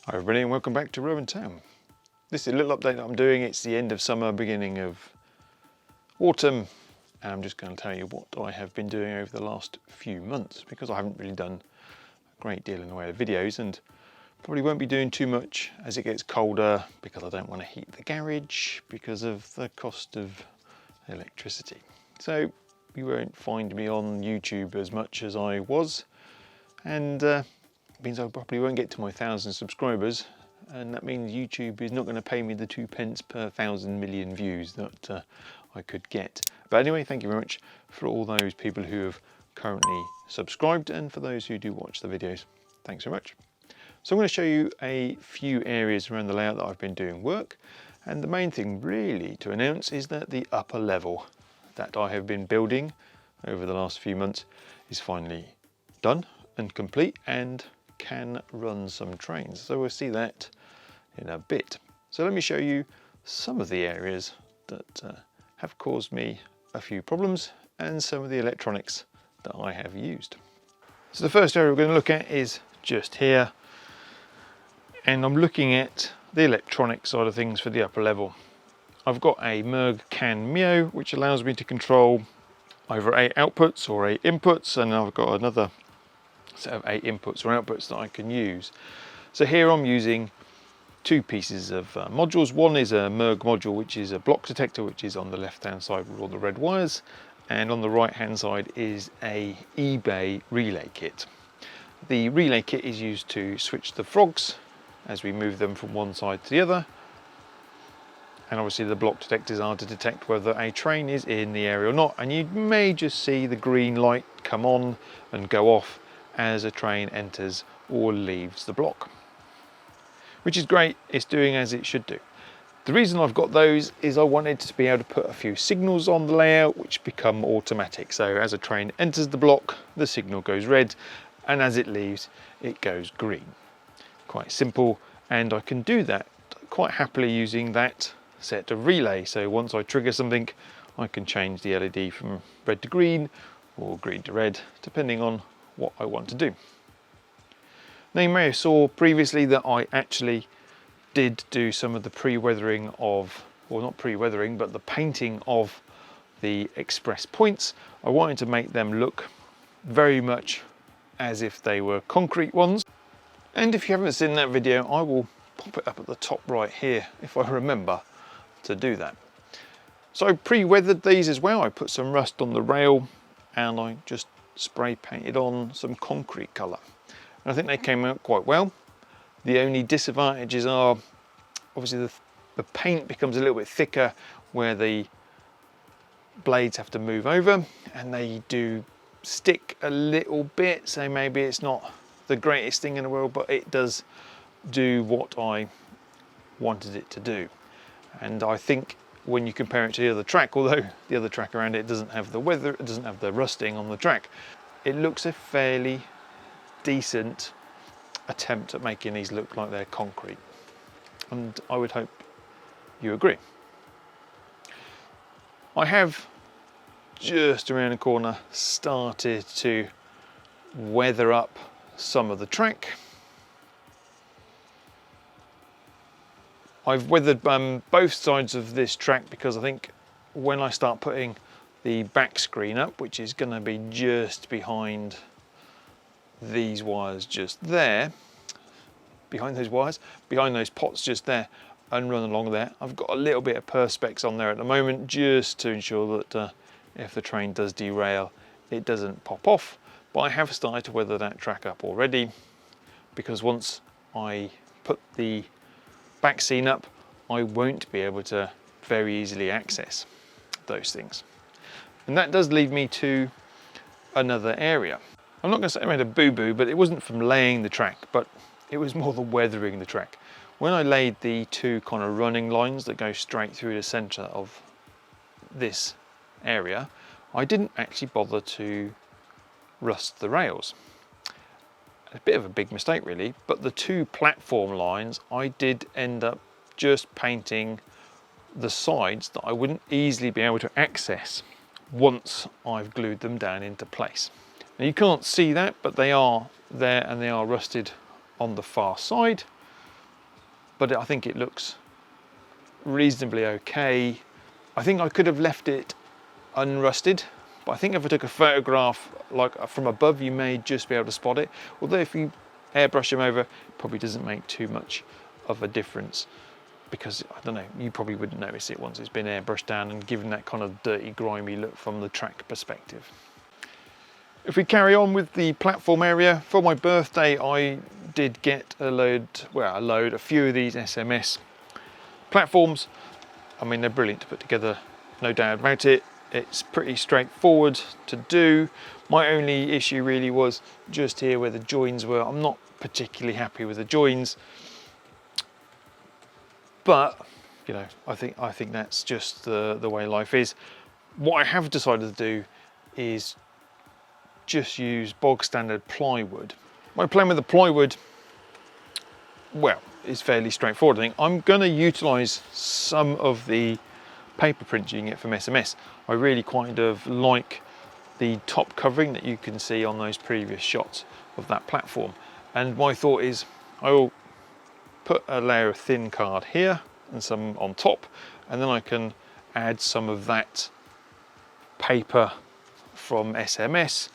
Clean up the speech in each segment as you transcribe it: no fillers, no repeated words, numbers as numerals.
Hi everybody and welcome back to Rowan Town. This is a little update that I'm doing. It's the end of summer, beginning of autumn, and I'm just going to tell you what I have been doing over the last few months, because I haven't really done a great deal in the way of videos and probably won't be doing too much as it gets colder, because I don't want to heat the garage because of the cost of electricity. So you won't find me on YouTube as much as I was, and means I probably won't get to my 1,000 subscribers, and that means YouTube is not going to pay me the 2 pence per 1,000 million views that I could get. But anyway, thank you very much for all those people who have currently subscribed, and for those who do watch the videos, thanks very much. So I'm going to show you a few areas around the layout that I've been doing work, and the main thing really to announce is that the upper level that I have been building over the last few months is finally done and complete and can run some trains. So we'll see that in a bit. So let me show you some of the areas that have caused me a few problems and some of the electronics that I have used. So the first area we're going to look at is just here, and I'm looking at the electronic side of things for the upper level. I've got a Merg CAN Mio which allows me to control either 8 outputs or 8 inputs, and I've got another set of 8 inputs or outputs that I can use. So here I'm using 2 pieces of modules. One is a Merg module, which is a block detector, which is on the left hand side with all the red wires, and on the right hand side is a eBay relay kit. The relay kit is used to switch the frogs as we move them from one side to the other, and obviously the block detectors are to detect whether a train is in the area or not, and you may just see the green light come on and go off as a train enters or leaves the block, which is great. It's doing as it should do. The reason I've got those is I wanted to be able to put a few signals on the layout which become automatic. So as a train enters the block, the signal goes red, and as it leaves, it goes green. Quite simple, and I can do that quite happily using that set of relay. So once I trigger something, I can change the LED from red to green or green to red, depending on what I want to do. Now you may have saw previously that I actually did do some of the pre-weathering of, or not pre-weathering, but the painting of the express points. I wanted to make them look very much as if they were concrete ones. And if you haven't seen that video, I will pop it up at the top right here if I remember to do that. So I pre-weathered these as well. I put some rust on the rail and I just spray painted on some concrete colour, and I think they came out quite well. The only disadvantages are obviously the paint becomes a little bit thicker where the blades have to move over, and they do stick a little bit, so maybe it's not the greatest thing in the world, but it does do what I wanted it to do. And I think when you compare it to the other track, although the other track around it doesn't have the weather, it doesn't have the rusting on the track, it looks a fairly decent attempt at making these look like they're concrete. And I would hope you agree. I have just around the corner started to weather up some of the track. I've weathered both sides of this track because I think when I start putting the back screen up, which is going to be just behind these wires just there, behind those wires, behind those pots just there, and run along there, I've got a little bit of perspex on there at the moment just to ensure that if the train does derail, it doesn't pop off. But I have started to weather that track up already, because once I put the back scene up, I won't be able to very easily access those things. And that does lead me to another area. I'm not going to say I made a boo-boo, but it wasn't from laying the track, but it was more the weathering the track. When I laid the 2 kind of running lines that go straight through the centre of this area, I didn't actually bother to rust the rails. A bit of a big mistake really, but the 2 platform lines I did end up just painting the sides that I wouldn't easily be able to access once I've glued them down into place. You can't see that, but they are there and they are rusted on the far side. but I think it looks reasonably okay. I think I could have left it unrusted, but I think if I took a photograph like from above, you may just be able to spot it. Although if you airbrush them over, it probably doesn't make too much of a difference, because I don't know, you probably wouldn't notice it once it's been airbrushed down and given that kind of dirty, grimy look from the track perspective. If we carry on with the platform area, for my birthday I did get a few of these SMS platforms. I mean, they're brilliant to put together, no doubt about it. It's pretty straightforward to do. My only issue really was just here where the joins were. I'm not particularly happy with the joins, but you know, I think that's just the way life is. What I have decided to do is just use bog standard plywood. My plan with the plywood, well, is fairly straightforward. I think I'm going to utilise some of the paper prints you can get from SMS. I really kind of like the top covering that you can see on those previous shots of that platform, and my thought is I will put a layer of thin card here and some on top, and then I can add some of that paper from SMS,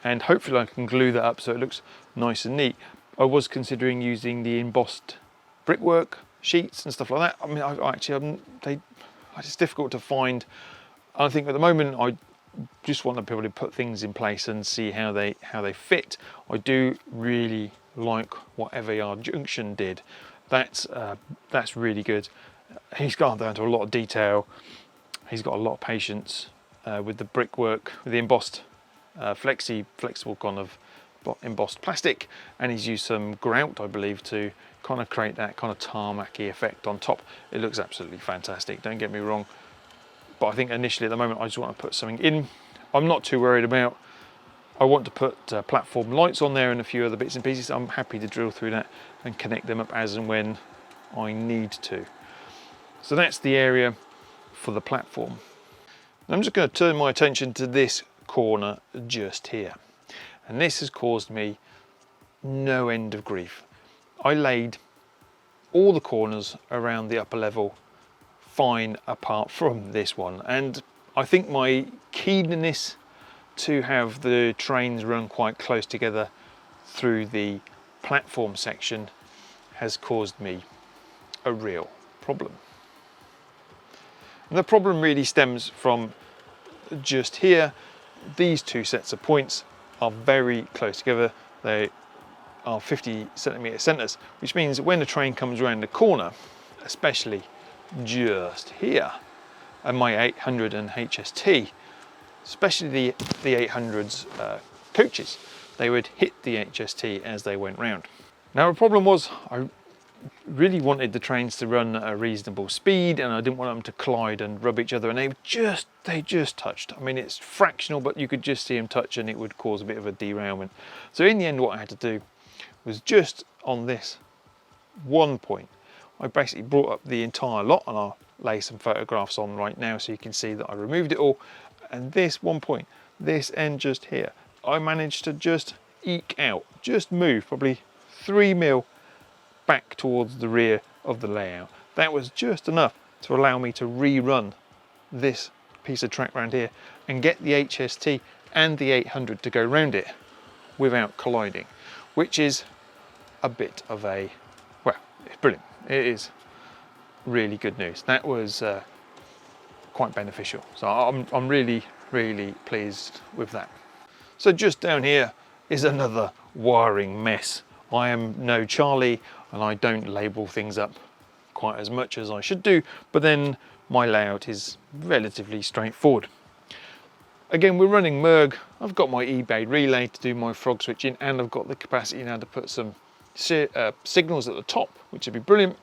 and hopefully I can glue that up so it looks nice and neat. I was considering using the embossed brickwork sheets and stuff like that. I mean, it's difficult to find. I think at the moment I just want to be able to put things in place and see how they fit. I do really like what Everyard Junction did. That's really good. He's gone down to a lot of detail. He's got a lot of patience with the brickwork, with the embossed flexible kind of embossed plastic, and he's used some grout, I believe, to kind of create that kind of tarmacy effect on top. It looks absolutely fantastic, don't get me wrong, but I think initially at the moment I just want to put something in. I'm not too worried about, I want to put platform lights on there and a few other bits and pieces. I'm happy to drill through that and connect them up as and when I need to. So that's the area for the platform. I'm just going to turn my attention to this corner just here, and this has caused me no end of grief. I laid all the corners around the upper level fine apart from this one, and I think my keenness to have the trains run quite close together through the platform section has caused me a real problem. And the problem really stems from just here. These two sets of points are very close together. They are 50cm centres, which means that when the train comes around the corner, especially just here, and my 800 and HST, especially the 800's coaches, they would hit the HST as they went round. Now the problem was I really wanted the trains to run at a reasonable speed, and I didn't want them to collide and rub each other, and they just touched. I mean, it's fractional, but you could just see them touch and it would cause a bit of a derailment. So in the end what I had to do was just on this one point, I basically brought up the entire lot, and I'll lay some photographs on right now so you can see that I removed it all. And this one point, this end just here, I managed to just eke out, just move probably 3mm back towards the rear of the layout. That was just enough to allow me to rerun this piece of track around here and get the HST and the 800 to go round it without colliding, which is a bit of a, well, it's brilliant. It is really good news. That was quite beneficial. So I'm really pleased with that. So just down here is another wiring mess. I am no Charlie, and I don't label things up quite as much as I should do, but then my layout is relatively straightforward. Again, we're running Merg. I've got my eBay relay to do my frog switching, and I've got the capacity now to put some signals at the top, which would be brilliant.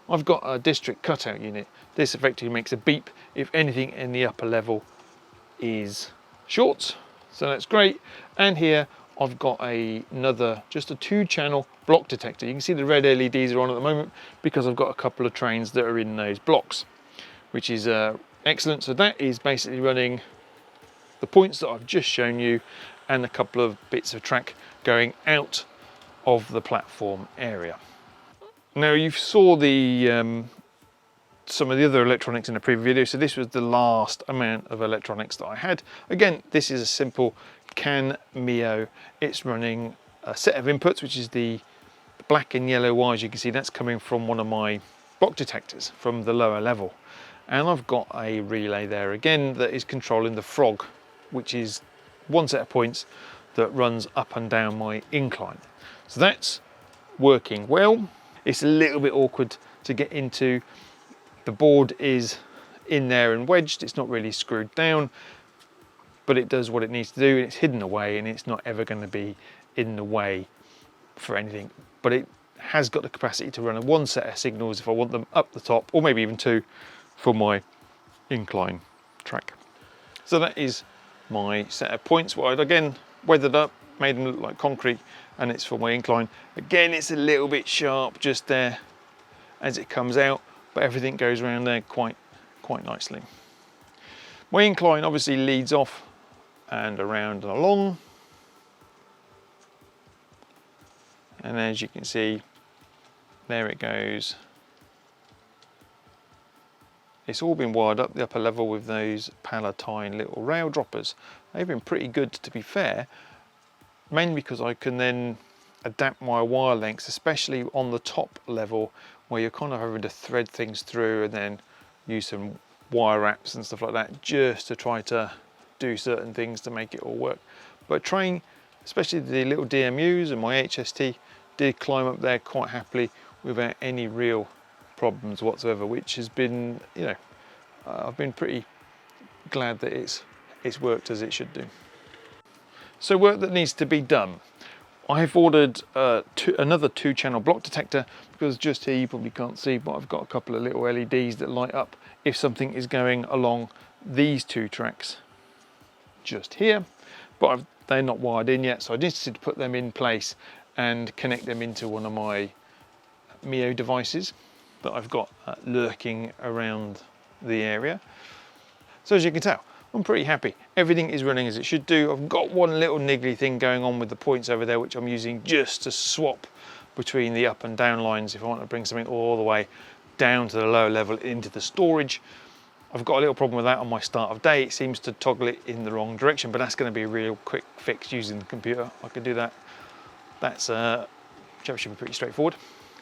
I've got a district cutout unit. This effectively makes a beep if anything in the upper level is short, so that's great. And here I've got just a 2-channel block detector. You can see the red LEDs are on at the moment because I've got a couple of trains that are in those blocks, which is excellent. So that is basically running the points that I've just shown you and a couple of bits of track going out of the platform area. Now you saw the some of the other electronics in the previous video, so this was the last amount of electronics that I had. Again, this is a simple CAN Mio. It's running a set of inputs, which is the black and yellow wires. You can see that's coming from one of my block detectors from the lower level, and I've got a relay there again that is controlling the frog, which is one set of points that runs up and down my incline. So that's working well. It's a little bit awkward to get into. The board is in there and wedged, it's not really screwed down, but it does what it needs to do. It's hidden away and it's not ever going to be in the way for anything, but it has got the capacity to run one set of signals if I want them up the top, or maybe even two for my incline track. So that is my set of points, what I'd again weathered up, made them look like concrete, and it's for my incline. Again, it's a little bit sharp just there as it comes out, but everything goes around there quite nicely. My incline obviously leads off and around and along, and as you can see, there it goes. It's all been wired up the upper level with those Palatine little rail droppers. They've been pretty good, to be fair, mainly because I can then adapt my wire lengths, especially on the top level where you're kind of having to thread things through and then use some wire wraps and stuff like that just to try to do certain things to make it all work. But trying, especially the little DMUs and my HST, did climb up there quite happily without any real problems whatsoever, which has been, you know, I've been pretty glad that it's worked as it should do. So work that needs to be done. I've ordered another 2-channel block detector, because just here you probably can't see, but I've got a couple of little LEDs that light up if something is going along these 2 tracks just here, but they're not wired in yet, so I needed to put them in place and connect them into one of my Mio devices that I've got lurking around the area. So as you can tell, I'm pretty happy. Everything is running as it should do. I've got one little niggly thing going on with the points over there, which I'm using just to swap between the up and down lines if I want to bring something all the way down to the lower level into the storage. I've got a little problem with that on my start of day. It seems to toggle it in the wrong direction, but that's going to be a real quick fix using the computer. I can do that. That's should be pretty straightforward.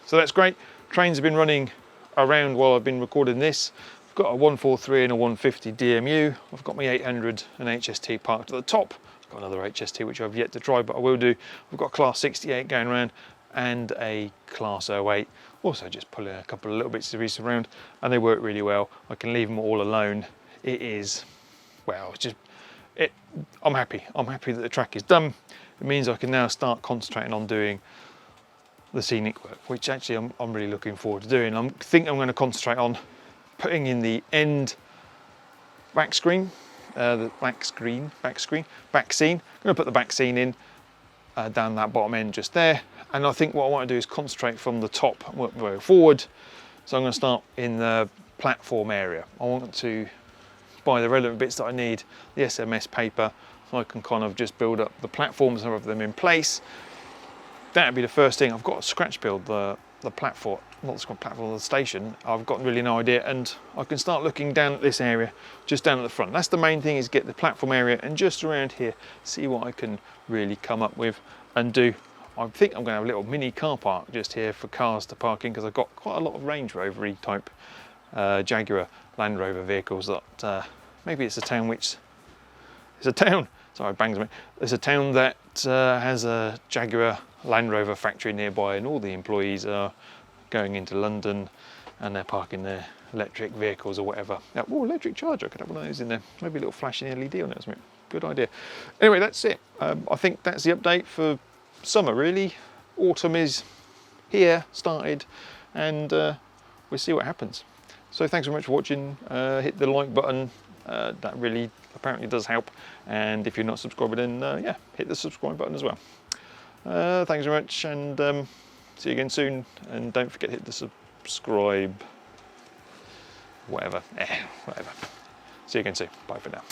So that's great. Trains have been running around while I've been recording this. I've got a 143 and a 150 DMU. I've got my 800 and HST parked at the top. I've got another HST which I've yet to try, but I will do. I've got a class 68 going around and a class 08. Also just pulling a couple of little bits of these around, and they work really well. I can leave them all alone. It is, well, it's just, I'm happy. I'm happy that the track is done. It means I can now start concentrating on doing the scenic work, which actually I'm really looking forward to doing. I think I'm going to concentrate on putting in the end back screen, the back scene. I'm going to put the back scene in down that bottom end just there, and I think what I want to do is concentrate from the top and work my way forward. So I'm going to start in the platform area. I want to buy the relevant bits that I need, the SMS paper, so I can kind of just build up the platforms and have them in place. That'd be the first thing. I've got to scratch build the platform, not the platform, the station. I've got really no idea, and I can start looking down at this area, just down at the front. That's the main thing, is get the platform area and just around here, see what I can really come up with and do. I think I'm going to have a little mini car park just here for cars to park in, because I've got quite a lot of Range Rover-y type Jaguar Land Rover vehicles that maybe it's a town which is a town. Sorry, bangs me. There's a town that has a Jaguar Land Rover factory nearby, and all the employees are going into London and they're parking their electric vehicles or whatever. Oh, electric charger, I could have one of those in there. Maybe a little flashing LED on it or something. Good idea. Anyway, that's it. I think that's the update for summer, really. Autumn is here, started, and we'll see what happens. So thanks very much for watching. Hit the like button. That really apparently does help. And if you're not subscribed, then yeah, hit the subscribe button as well. Thanks very much, and see you again soon. And don't forget to hit the subscribe, whatever. See you again soon. Bye for now.